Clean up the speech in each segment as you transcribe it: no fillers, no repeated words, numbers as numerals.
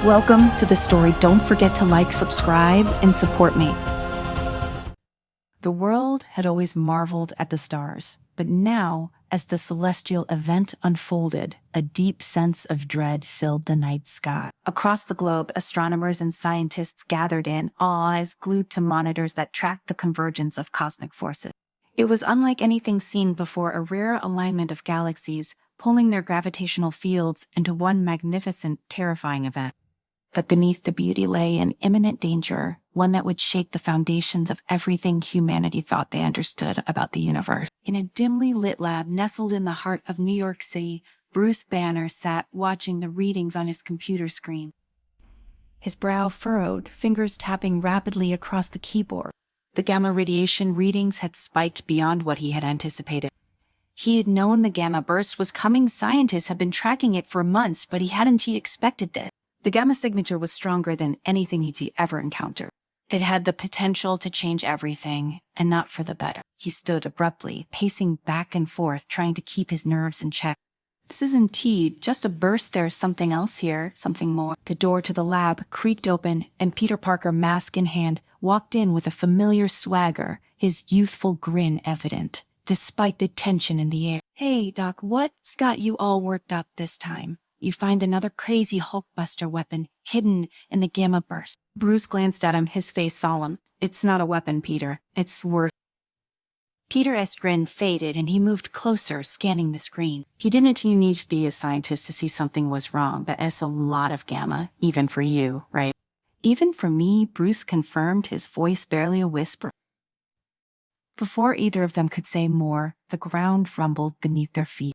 Welcome to the story. Don't forget to like, subscribe, and support me. The world had always marveled at the stars, but now, as the celestial event unfolded, a deep sense of dread filled the night sky. Across the globe, astronomers and scientists gathered in, all eyes glued to monitors that tracked the convergence of cosmic forces. It was unlike anything seen before, a rare alignment of galaxies, pulling their gravitational fields into one magnificent, terrifying event. But beneath the beauty lay an imminent danger, one that would shake the foundations of everything humanity thought they understood about the universe. In a dimly lit lab nestled in the heart of New York City, Bruce Banner sat watching the readings on his computer screen. His brow furrowed, fingers tapping rapidly across the keyboard. The gamma radiation readings had spiked beyond what he had anticipated. He had known the gamma burst was coming. Scientists had been tracking it for months, but he hadn't expected this. The gamma signature was stronger than anything he'd ever encountered. It had the potential to change everything, and not for the better. He stood abruptly, pacing back and forth, trying to keep his nerves in check. This isn't just a burst. There's something else here, something more. The door to the lab creaked open, and Peter Parker, mask in hand, walked in with a familiar swagger, his youthful grin evident, despite the tension in the air. "Hey, Doc, what's got you all worked up this time? You find another crazy Hulkbuster weapon hidden in the gamma burst." Bruce glanced at him, his face solemn. "It's not a weapon, Peter. It's worth." Peter's grin faded, and he moved closer, scanning the screen. He didn't need to be a scientist to see something was wrong, but it's a lot of gamma, even for you, right? "Even for me," Bruce confirmed, his voice barely a whisper. Before either of them could say more, the ground rumbled beneath their feet.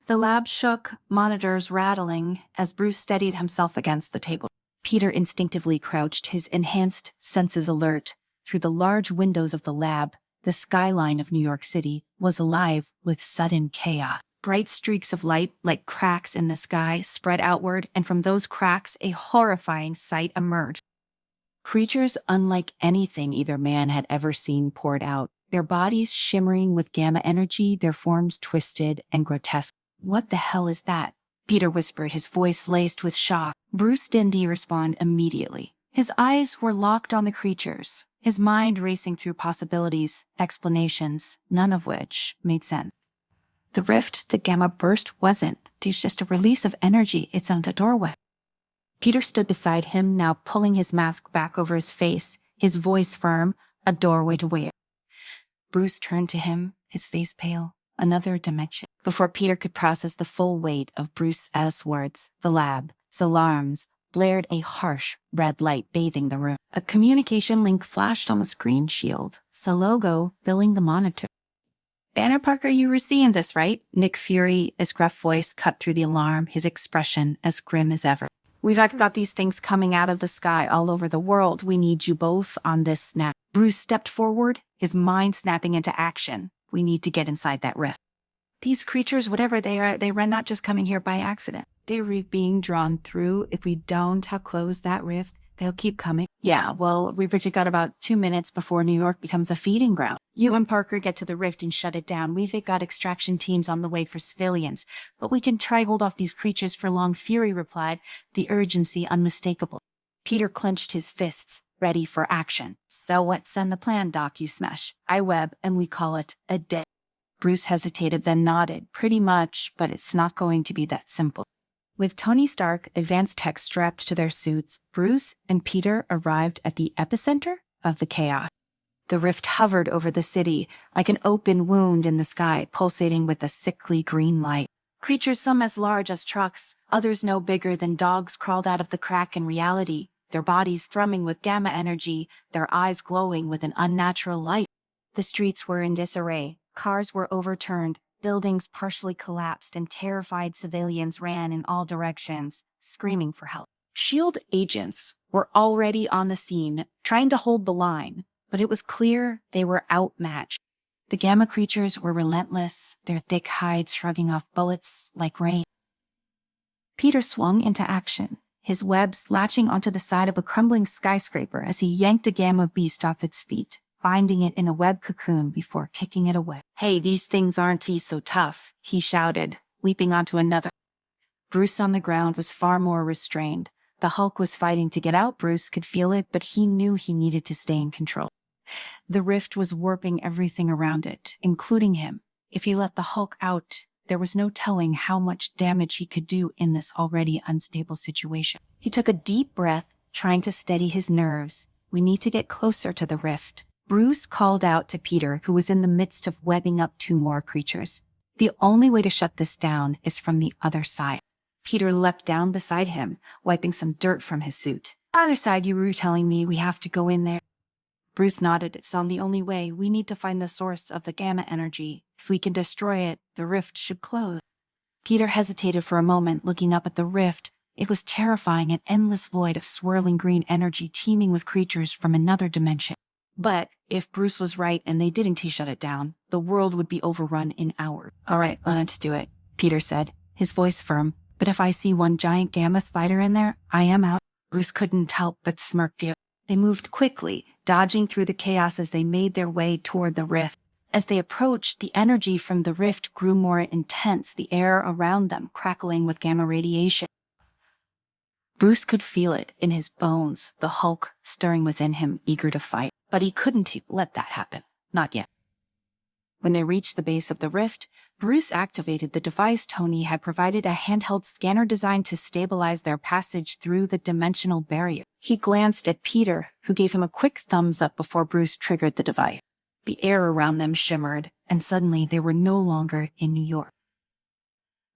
The lab shook, monitors rattling, as Bruce steadied himself against the table. Peter instinctively crouched, his enhanced senses alert. Through the large windows of the lab, the skyline of New York City was alive with sudden chaos. Bright streaks of light, like cracks in the sky, spread outward, and from those cracks, a horrifying sight emerged. Creatures unlike anything either man had ever seen poured out, their bodies shimmering with gamma energy, their forms twisted and grotesque. "What the hell is that?" Peter whispered, his voice laced with shock. Bruce didn't respond immediately. His eyes were locked on the creatures, his mind racing through possibilities, explanations, none of which made sense. The rift, the gamma burst wasn't. There's just a release of energy. It's on the doorway. Peter stood beside him, now pulling his mask back over his face, his voice firm, a doorway to where. Bruce turned to him, his face pale. Another dimension. Before Peter could process the full weight of Bruce's words, the lab's alarms blared, a harsh red light bathing the room. A communication link flashed on the screen shield, the logo filling the monitor. "Banner Parker, you were seeing this, right?" Nick Fury, his gruff voice cut through the alarm, his expression as grim as ever. "We've got these things coming out of the sky all over the world. We need you both on this now." Bruce stepped forward, his mind snapping into action. "We need to get inside that rift. These creatures, whatever they are, they're not just coming here by accident. They're being drawn through. If we don't close that rift, they'll keep coming." "Yeah, well, we've got about 2 minutes before New York becomes a feeding ground. You and Parker get to the rift and shut it down. We've got extraction teams on the way for civilians, but we can try hold off these creatures for long," Fury replied, the urgency unmistakable. Peter clenched his fists, ready for action. "So what's on the plan, Doc, you smash? I web, and we call it a day." Bruce hesitated, then nodded. "Pretty much, but it's not going to be that simple." With Tony Stark, advanced tech strapped to their suits, Bruce and Peter arrived at the epicenter of the chaos. The rift hovered over the city, like an open wound in the sky, pulsating with a sickly green light. Creatures, some as large as trucks, others no bigger than dogs, crawled out of the crack in reality, their bodies thrumming with gamma energy, their eyes glowing with an unnatural light. The streets were in disarray. Cars were overturned, buildings partially collapsed, and terrified civilians ran in all directions, screaming for help. SHIELD agents were already on the scene, trying to hold the line, but it was clear they were outmatched. The gamma creatures were relentless, their thick hides shrugging off bullets like rain. Peter swung into action, his webs latching onto the side of a crumbling skyscraper as he yanked a gamma beast off its feet, binding it in a web cocoon before kicking it away. "Hey, these things aren't so tough," he shouted, leaping onto another. Bruce on the ground was far more restrained, The Hulk was fighting to get out. Bruce could feel it, but he knew he needed to stay in control. The rift was warping everything around it, including him. If he let the Hulk out, there was no telling how much damage he could do in this already unstable situation. He took a deep breath, trying to steady his nerves. We need to get closer to the rift. Bruce called out to Peter, who was in the midst of webbing up 2 more creatures. The only way to shut this down is from the other side. Peter leapt down beside him, wiping some dirt from his suit. Other side, you were telling me we have to go in there. Bruce nodded. It's the only way. We need to find the source of the gamma energy. If we can destroy it, the rift should close. Peter hesitated for a moment, looking up at the rift. It was terrifying, an endless void of swirling green energy teeming with creatures from another dimension. But if Bruce was right and they didn't shut it down, the world would be overrun in hours. All right, let's do it, Peter said, his voice firm. But if I see one giant gamma spider in there, I am out. Bruce couldn't help but smirk. They moved quickly, dodging through the chaos as they made their way toward the rift. As they approached, the energy from the rift grew more intense, the air around them crackling with gamma radiation. Bruce could feel it in his bones, the Hulk stirring within him, eager to fight. But he couldn't let that happen. Not yet. When they reached the base of the rift, Bruce activated the device Tony had provided, a handheld scanner designed to stabilize their passage through the dimensional barrier. He glanced at Peter, who gave him a quick thumbs up before Bruce triggered the device. The air around them shimmered, and suddenly they were no longer in New York.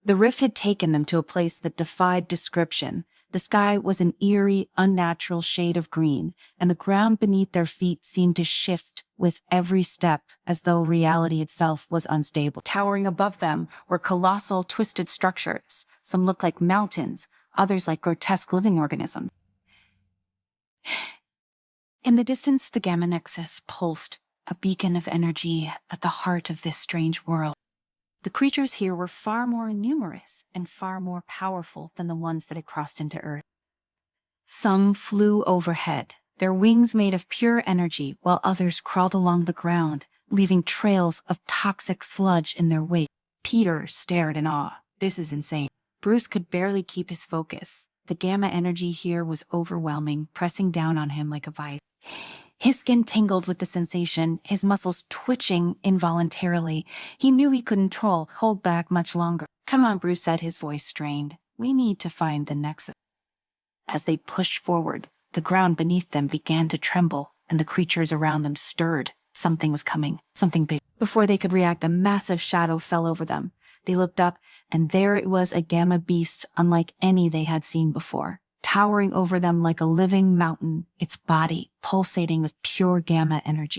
The rift had taken them to a place that defied description. The sky was an eerie, unnatural shade of green, and the ground beneath their feet seemed to shift with every step, as though reality itself was unstable. Towering above them were colossal, twisted structures. Some looked like mountains, others like grotesque living organisms. In the distance, the Gamma Nexus pulsed, a beacon of energy at the heart of this strange world. The creatures here were far more numerous and far more powerful than the ones that had crossed into Earth. Some flew overhead, their wings made of pure energy, while others crawled along the ground, leaving trails of toxic sludge in their wake. Peter stared in awe. This is insane. Bruce could barely keep his focus. The gamma energy here was overwhelming, pressing down on him like a vice. His skin tingled with the sensation, his muscles twitching involuntarily. He knew he couldn't hold back much longer. Come on, Bruce said, his voice strained. We need to find the Nexus. As they pushed forward, the ground beneath them began to tremble, and the creatures around them stirred. Something was coming, something big. Before they could react, a massive shadow fell over them. They looked up, and there it was, a gamma beast unlike any they had seen before, towering over them like a living mountain, its body pulsating with pure gamma energy.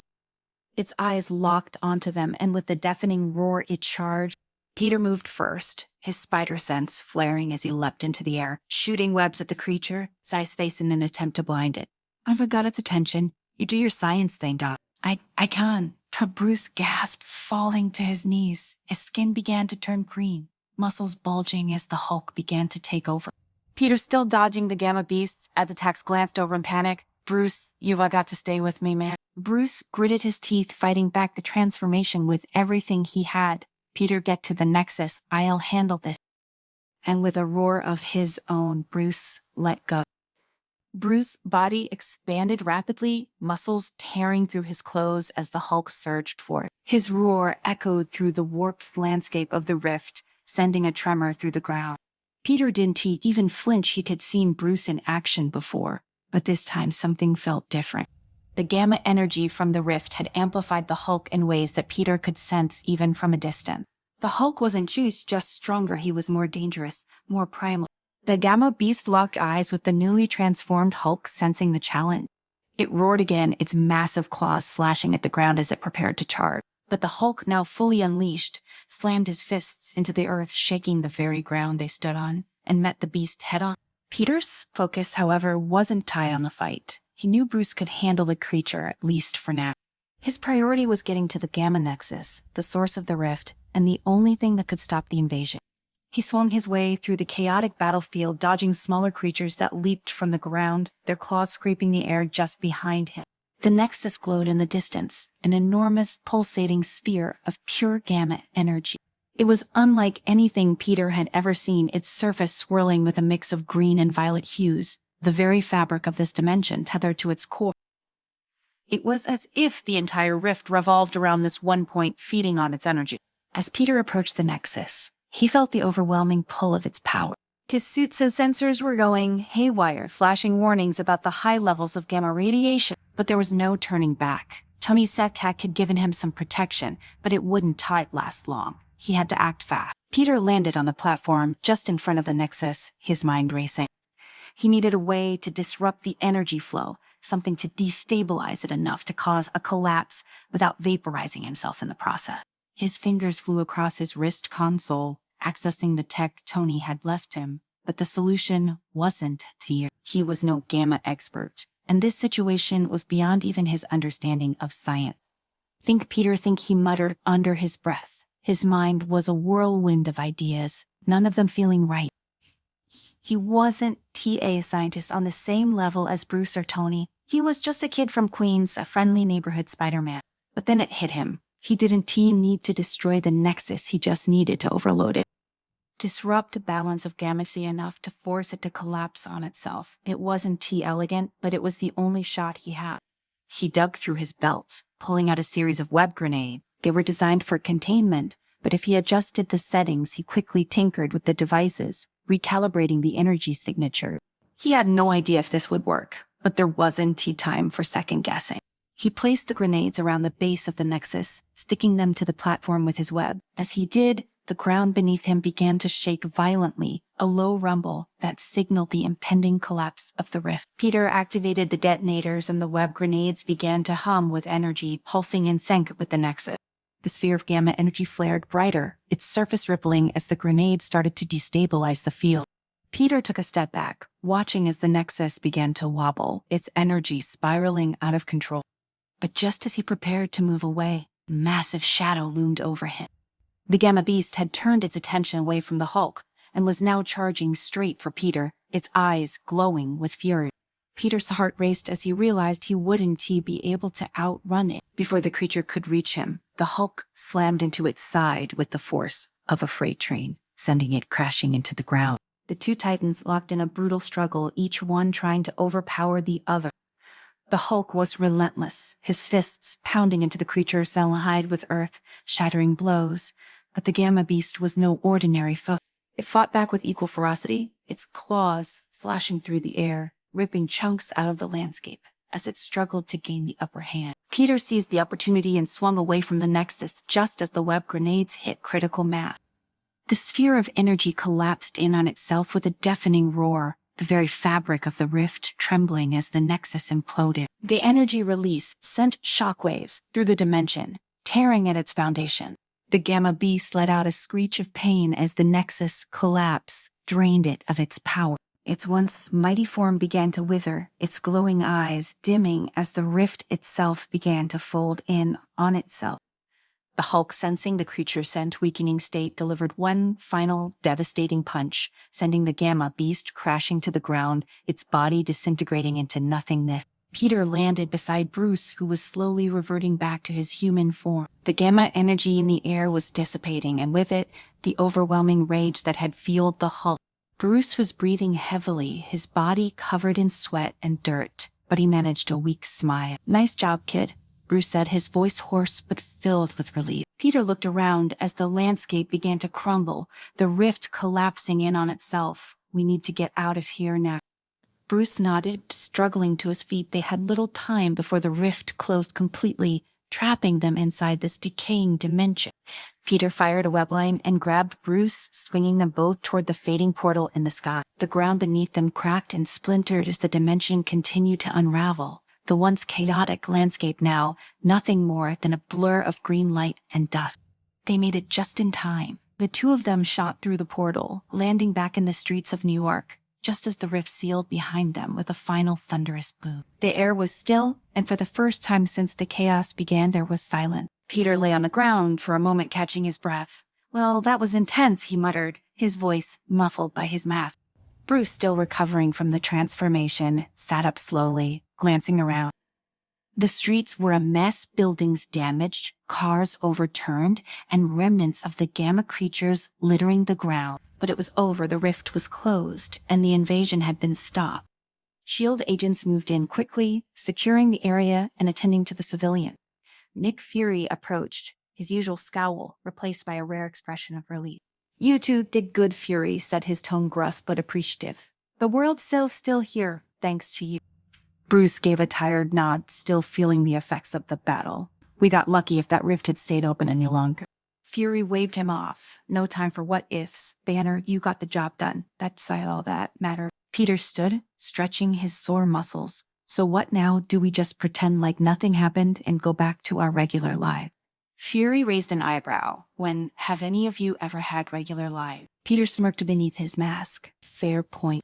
Its eyes locked onto them, and with the deafening roar it charged. Peter moved first, his spider sense flaring as he leapt into the air, shooting webs at the creature, Sci's face in an attempt to blind it. I forgot its attention. You do your science thing, Doc. I can. Bruce gasped, falling to his knees. His skin began to turn green, muscles bulging as the Hulk began to take over. Peter still dodging the gamma beasts. As the Tex glanced over in panic. Bruce, you've got to stay with me, man. Bruce gritted his teeth, fighting back the transformation with everything he had. Peter, get to the Nexus. I'll handle this. And with a roar of his own, Bruce let go. Bruce's body expanded rapidly, muscles tearing through his clothes as the Hulk surged forth. His roar echoed through the warped landscape of the rift, sending a tremor through the ground. Peter didn't even flinch. He had seen Bruce in action before, but this time something felt different. The gamma energy from the rift had amplified the Hulk in ways that Peter could sense even from a distance. The Hulk wasn't just stronger, he was more dangerous, more primal. The gamma beast locked eyes with the newly transformed Hulk, sensing the challenge. It roared again, its massive claws slashing at the ground as it prepared to charge. But the Hulk, now fully unleashed, slammed his fists into the earth, shaking the very ground they stood on, and met the beast head-on. Peter's focus, however, wasn't tied on the fight. He knew Bruce could handle the creature, at least for now. His priority was getting to the Gamma Nexus, the source of the rift, and the only thing that could stop the invasion. He swung his way through the chaotic battlefield, dodging smaller creatures that leaped from the ground, their claws scraping the air just behind him. The Nexus glowed in the distance, an enormous pulsating sphere of pure gamma energy. It was unlike anything Peter had ever seen, its surface swirling with a mix of green and violet hues, the very fabric of this dimension tethered to its core. It was as if the entire rift revolved around this one point, feeding on its energy. As Peter approached the Nexus, he felt the overwhelming pull of its power. His suit's sensors were going haywire, flashing warnings about the high levels of gamma radiation. But there was no turning back. Tony's tech had given him some protection, but it wouldn't last long. He had to act fast. Peter landed on the platform just in front of the Nexus, his mind racing. He needed a way to disrupt the energy flow, something to destabilize it enough to cause a collapse without vaporizing himself in the process. His fingers flew across his wrist console, accessing the tech Tony had left him. But the solution wasn't here. He was no gamma expert, and this situation was beyond even his understanding of science. Think, Peter, think, he muttered under his breath. His mind was a whirlwind of ideas, none of them feeling right. He wasn't a scientist on the same level as Bruce or Tony. He was just a kid from Queens, a friendly neighborhood Spider-Man. But then it hit him. He didn't need to destroy the Nexus, he just needed to overload it. Disrupt a balance of galaxy enough to force it to collapse on itself. It wasn't elegant, but it was the only shot he had. He dug through his belt, pulling out a series of web grenades. They were designed for containment, but if he adjusted the settings, he quickly tinkered with the devices, recalibrating the energy signature. He had no idea if this would work, but there wasn't time for second guessing. He placed the grenades around the base of the Nexus, sticking them to the platform with his web. As he did, the ground beneath him began to shake violently, a low rumble that signaled the impending collapse of the rift. Peter activated the detonators and the web grenades began to hum with energy, pulsing in sync with the Nexus. The sphere of gamma energy flared brighter, its surface rippling as the grenade started to destabilize the field. Peter took a step back, watching as the Nexus began to wobble, its energy spiraling out of control. But just as he prepared to move away, a massive shadow loomed over him. The Gamma Beast had turned its attention away from the Hulk and was now charging straight for Peter, its eyes glowing with fury. Peter's heart raced as he realized he wouldn't be able to outrun it. Before the creature could reach him, the Hulk slammed into its side with the force of a freight train, sending it crashing into the ground. The two titans locked in a brutal struggle, each one trying to overpower the other. The Hulk was relentless, his fists pounding into the creature's hide with earth, shattering blows. But the Gamma Beast was no ordinary foe. It fought back with equal ferocity, its claws slashing through the air, ripping chunks out of the landscape as it struggled to gain the upper hand. Peter seized the opportunity and swung away from the Nexus just as the web grenades hit critical mass. The sphere of energy collapsed in on itself with a deafening roar, the very fabric of the rift trembling as the Nexus imploded. The energy release sent shockwaves through the dimension, tearing at its foundation. The Gamma Beast let out a screech of pain as the Nexus collapse drained it of its power. Its once mighty form began to wither, its glowing eyes dimming as the rift itself began to fold in on itself. The Hulk, sensing the creature's weakening state, delivered one final devastating punch, sending the Gamma Beast crashing to the ground, its body disintegrating into nothingness. Peter landed beside Bruce, who was slowly reverting back to his human form. The gamma energy in the air was dissipating, and with it, the overwhelming rage that had fueled the Hulk. Bruce was breathing heavily, his body covered in sweat and dirt, but he managed a weak smile. "Nice job, kid," Bruce said, his voice hoarse but filled with relief. Peter looked around as the landscape began to crumble, the rift collapsing in on itself. "We need to get out of here now." Bruce nodded, struggling to his feet. They had little time before the rift closed completely, trapping them inside this decaying dimension. Peter fired a webline and grabbed Bruce, swinging them both toward the fading portal in the sky. The ground beneath them cracked and splintered as the dimension continued to unravel. The once chaotic landscape now, nothing more than a blur of green light and dust. They made it just in time. The two of them shot through the portal, landing back in the streets of New York, just as the rift sealed behind them with a final thunderous boom. The air was still, and for the first time since the chaos began, there was silence. Peter lay on the ground for a moment, catching his breath. "Well, that was intense," he muttered, his voice muffled by his mask. Bruce, still recovering from the transformation, sat up slowly, glancing around. The streets were a mess, buildings damaged, cars overturned, and remnants of the gamma creatures littering the ground. But it was over, the rift was closed, and the invasion had been stopped. Shield agents moved in quickly, securing the area and attending to the civilian. Nick Fury approached, his usual scowl replaced by a rare expression of relief. "You two did good, Fury," said his tone gruff but appreciative. "The world's still here, thanks to you." Bruce gave a tired nod, still feeling the effects of the battle. "We got lucky if that rift had stayed open any longer." Fury waved him off. "No time for what-ifs. Banner, you got the job done. That's all that mattered." Peter stood, stretching his sore muscles. "So what now? Do we just pretend like nothing happened and go back to our regular life?" Fury raised an eyebrow. "When have any of you ever had regular lives?" Peter smirked beneath his mask. "Fair point."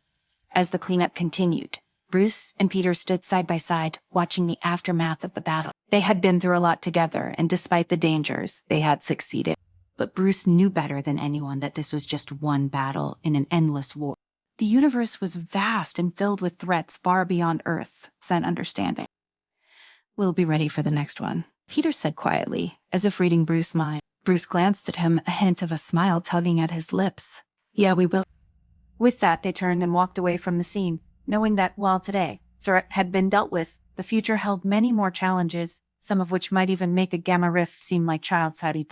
As the cleanup continued, Bruce and Peter stood side by side, watching the aftermath of the battle. They had been through a lot together, and despite the dangers, they had succeeded. But Bruce knew better than anyone that this was just one battle in an endless war. The universe was vast and filled with threats far beyond Earth, said understanding. "We'll be ready for the next one," Peter said quietly, as if reading Bruce's mind. Bruce glanced at him, a hint of a smile tugging at his lips. "Yeah, we will." With that, they turned and walked away from the scene, knowing that while today Surrey had been dealt with, the future held many more challenges, some of which might even make a gamma rift seem like child's play.